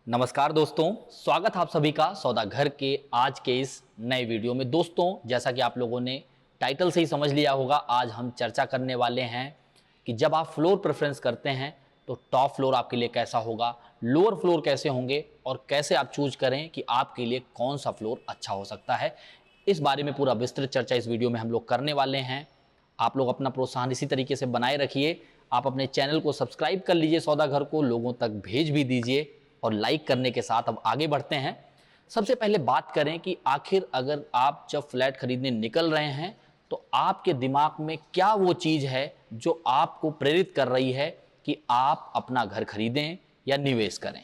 नमस्कार दोस्तों, स्वागत है आप सभी का सौदा घर के आज के इस नए वीडियो में। दोस्तों, जैसा कि आप लोगों ने टाइटल से ही समझ लिया होगा, आज हम चर्चा करने वाले हैं कि जब आप फ्लोर प्रेफरेंस करते हैं तो टॉप फ्लोर आपके लिए कैसा होगा, लोअर फ्लोर कैसे होंगे और कैसे आप चूज करें कि आपके लिए कौन सा फ्लोर अच्छा हो सकता है। इस बारे में पूरा विस्तृत चर्चा इस वीडियो में हम लोग करने वाले हैं। आप लोग अपना प्रोत्साहन इसी तरीके से बनाए रखिए। आप अपने चैनल को सब्सक्राइब कर लीजिए, सौदा घर को लोगों तक भेज भी दीजिए और लाइक करने के साथ अब आगे बढ़ते हैं। सबसे पहले बात करें कि आखिर अगर आप जब फ्लैट खरीदने निकल रहे हैं तो आपके दिमाग में क्या वो चीज़ है जो आपको प्रेरित कर रही है कि आप अपना घर खरीदें या निवेश करें।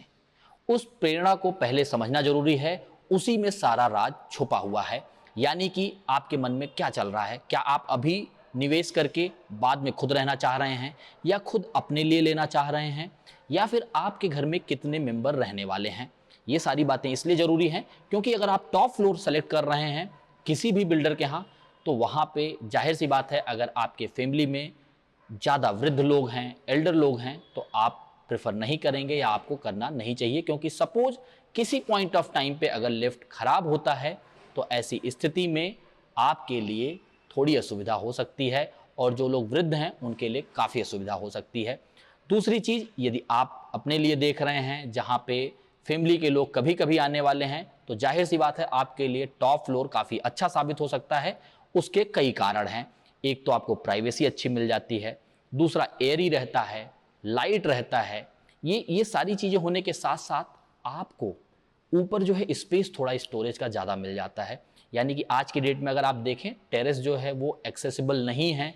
उस प्रेरणा को पहले समझना जरूरी है, उसी में सारा राज छुपा हुआ है। यानी कि आपके मन में क्या चल रहा है, क्या आप अभी निवेश करके बाद में खुद रहना चाह रहे हैं या खुद अपने लिए लेना चाह रहे हैं, या फिर आपके घर में कितने मेंबर रहने वाले हैं। ये सारी बातें इसलिए ज़रूरी हैं क्योंकि अगर आप टॉप फ्लोर सेलेक्ट कर रहे हैं किसी भी बिल्डर के यहाँ, तो वहाँ पे जाहिर सी बात है अगर आपके फैमिली में ज़्यादा वृद्ध लोग हैं, एल्डर लोग हैं, तो आप प्रेफर नहीं करेंगे या आपको करना नहीं चाहिए। क्योंकि सपोज किसी पॉइंट ऑफ टाइम पे अगर लिफ्ट खराब होता है तो ऐसी स्थिति में आपके लिए थोड़ी असुविधा हो सकती है और जो लोग वृद्ध हैं उनके लिए काफ़ी असुविधा हो सकती है। दूसरी चीज़, यदि आप अपने लिए देख रहे हैं जहाँ पे फैमिली के लोग कभी कभी आने वाले हैं, तो जाहिर सी बात है आपके लिए टॉप फ्लोर काफ़ी अच्छा साबित हो सकता है। उसके कई कारण हैं। एक तो आपको प्राइवेसी अच्छी मिल जाती है, दूसरा एयरी रहता है, लाइट रहता है। ये सारी चीज़ें होने के साथ साथ आपको ऊपर जो है स्पेस, थोड़ा स्टोरेज का ज़्यादा मिल जाता है। यानी कि आज की डेट में अगर आप देखें, टेरेस जो है वो एक्सेसिबल नहीं है।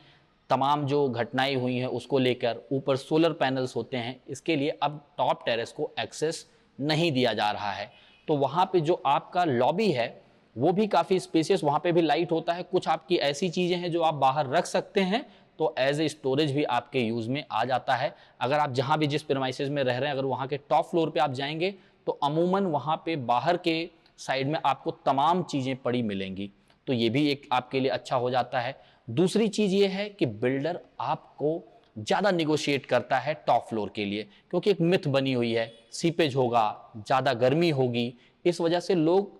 तमाम जो घटनाएं हुई हैं उसको लेकर, ऊपर सोलर पैनल्स होते हैं, इसके लिए अब टॉप टेरेस को एक्सेस नहीं दिया जा रहा है। तो वहाँ पे जो आपका लॉबी है वो भी काफ़ी स्पेसियस, वहाँ पे भी लाइट होता है। कुछ आपकी ऐसी चीज़ें हैं जो आप बाहर रख सकते हैं, तो एज ए स्टोरेज भी आपके यूज़ में आ जाता है। अगर आप जहाँ भी जिस प्रीमाइसेस में रह रहे हैं, अगर वहाँ के टॉप फ्लोर पे आप जाएंगे तो अमूमन वहाँ पे बाहर के साइड में आपको तमाम चीज़ें पड़ी मिलेंगी, तो ये भी एक आपके लिए अच्छा हो जाता है। दूसरी चीज़ ये है कि बिल्डर आपको ज़्यादा निगोशिएट करता है टॉप फ्लोर के लिए, क्योंकि एक मिथ बनी हुई है सीपेज होगा, ज़्यादा गर्मी होगी, इस वजह से लोग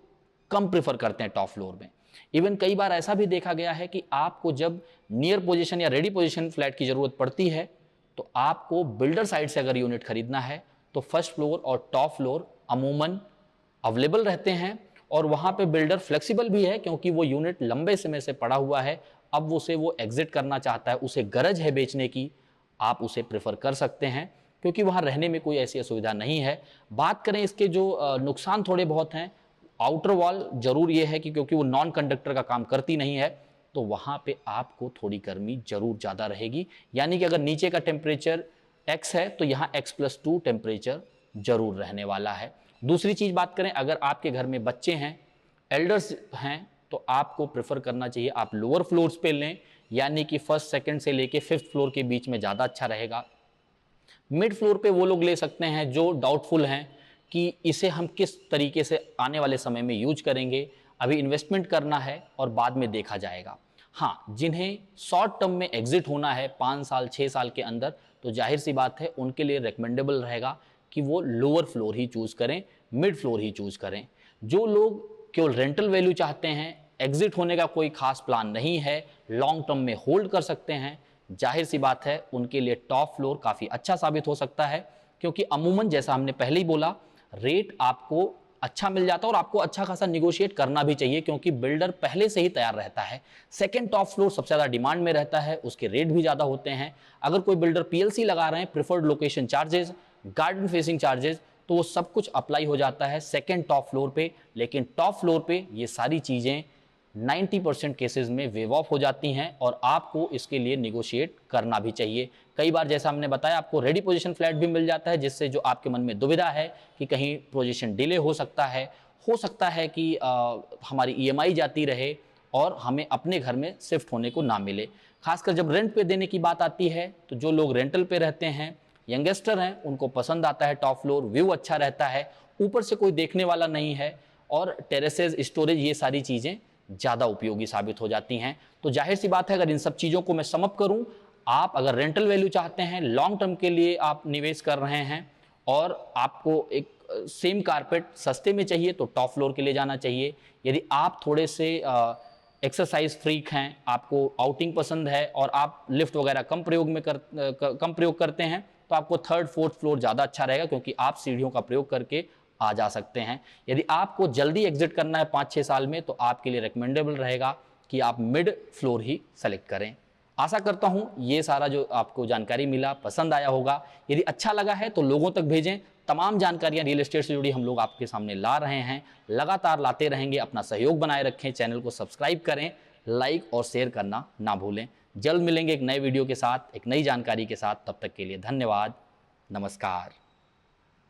कम प्रेफर करते हैं टॉप फ्लोर में। इवन कई बार ऐसा भी देखा गया है कि आपको जब नियर पोजीशन या रेडी पोजीशन फ्लैट की ज़रूरत पड़ती है तो आपको बिल्डर साइड से अगर यूनिट खरीदना है तो फर्स्ट फ्लोर और टॉप फ्लोर अमूमन अवेलेबल रहते हैं। और वहाँ पे बिल्डर फ्लेक्सिबल भी है क्योंकि वो यूनिट लंबे समय से पड़ा हुआ है, अब उसे वो एग्जिट करना चाहता है, उसे गरज है बेचने की, आप उसे प्रेफर कर सकते हैं क्योंकि वहाँ रहने में कोई ऐसी असुविधा नहीं है। बात करें इसके जो नुकसान थोड़े बहुत हैं, आउटर वॉल जरूर ये है कि क्योंकि वो नॉन कंडक्टर का काम करती नहीं है, तो वहाँ पे आपको थोड़ी गर्मी जरूर ज़्यादा रहेगी। यानी कि अगर नीचे का टेम्परेचर x है तो यहाँ x+2 टेम्परेचर जरूर रहने वाला है। दूसरी चीज़ बात करें, अगर आपके घर में बच्चे हैं, एल्डर्स हैं, तो आपको प्रेफर करना चाहिए आप लोअर फ्लोर्स पे लें, यानी कि फर्स्ट सेकंड से लेके फिफ्थ फ्लोर के बीच में ज़्यादा अच्छा रहेगा। मिड फ्लोर पे वो लोग ले सकते हैं जो डाउटफुल हैं कि इसे हम किस तरीके से आने वाले समय में यूज करेंगे, अभी इन्वेस्टमेंट करना है और बाद में देखा जाएगा। हाँ, जिन्हें शॉर्ट टर्म में एग्जिट होना है 5 साल 6 साल के अंदर, तो जाहिर सी बात है उनके लिए रिकमेंडेबल रहेगा कि वो लोअर फ्लोर ही चूज़ करें, मिड फ्लोर ही चूज़ करें। जो लोग केवल रेंटल वैल्यू चाहते हैं, एग्जिट होने का कोई खास प्लान नहीं है, लॉन्ग टर्म में होल्ड कर सकते हैं, जाहिर सी बात है उनके लिए टॉप फ्लोर काफ़ी अच्छा साबित हो सकता है। क्योंकि अमूमन जैसा हमने पहले ही बोला, रेट आपको अच्छा मिल जाता है और आपको अच्छा खासा निगोशिएट करना भी चाहिए क्योंकि बिल्डर पहले से ही तैयार रहता है। सेकंड टॉप फ्लोर सबसे ज़्यादा डिमांड में रहता है, उसके रेट भी ज़्यादा होते हैं। अगर कोई बिल्डर पीएलसी लगा रहे हैं, preferred location charges, garden facing charges, तो वो सब कुछ अप्लाई हो जाता है सेकंड टॉप फ्लोर पे। लेकिन टॉप फ्लोर पे ये सारी चीज़ें 90% केसेस में वेव ऑफ हो जाती हैं और आपको इसके लिए निगोशिएट करना भी चाहिए। कई बार जैसा हमने बताया, आपको रेडी पोजीशन फ्लैट भी मिल जाता है, जिससे जो आपके मन में दुविधा है कि कहीं पोजीशन डिले हो सकता है कि हमारी ईएमआई जाती रहे और हमें अपने घर में शिफ्ट होने को ना मिले। खासकर जब रेंट पे देने की बात आती है तो जो लोग रेंटल पे रहते हैं, यंगस्टर हैं, उनको पसंद आता है टॉप फ्लोर, व्यू अच्छा रहता है, ऊपर से कोई देखने वाला नहीं है और टेरेसेस, स्टोरेज, ये सारी चीज़ें ज़्यादा उपयोगी साबित हो जाती हैं। तो जाहिर सी बात है अगर इन सब चीज़ों को मैं समअप करूं, आप अगर रेंटल वैल्यू चाहते हैं, लॉन्ग टर्म के लिए आप निवेश कर रहे हैं और आपको एक सेम कारपेट सस्ते में चाहिए तो टॉप फ्लोर के लिए जाना चाहिए। यदि आप थोड़े से एक्सरसाइज फ्रीक हैं, आपको आउटिंग पसंद है और आप लिफ्ट वगैरह कम प्रयोग करते हैं तो आपको थर्ड फोर्थ फ्लोर ज़्यादा अच्छा रहेगा, क्योंकि आप सीढ़ियों का प्रयोग करके आ जा सकते हैं। यदि आपको जल्दी एग्जिट करना है 5-6 साल में तो आपके लिए रिकमेंडेबल रहेगा कि आप मिड फ्लोर ही सेलेक्ट करें। आशा करता हूं ये सारा जो आपको जानकारी मिला पसंद आया होगा। यदि अच्छा लगा है तो लोगों तक भेजें। तमाम जानकारियां रियल एस्टेट से जुड़ी हम लोग आपके सामने ला रहे हैं, लगातार लाते रहेंगे। अपना सहयोग बनाए रखें, चैनल को सब्सक्राइब करें, लाइक और शेयर करना ना भूलें। जल्द मिलेंगे एक नए वीडियो के साथ, एक नई जानकारी के साथ। तब तक के लिए धन्यवाद, नमस्कार।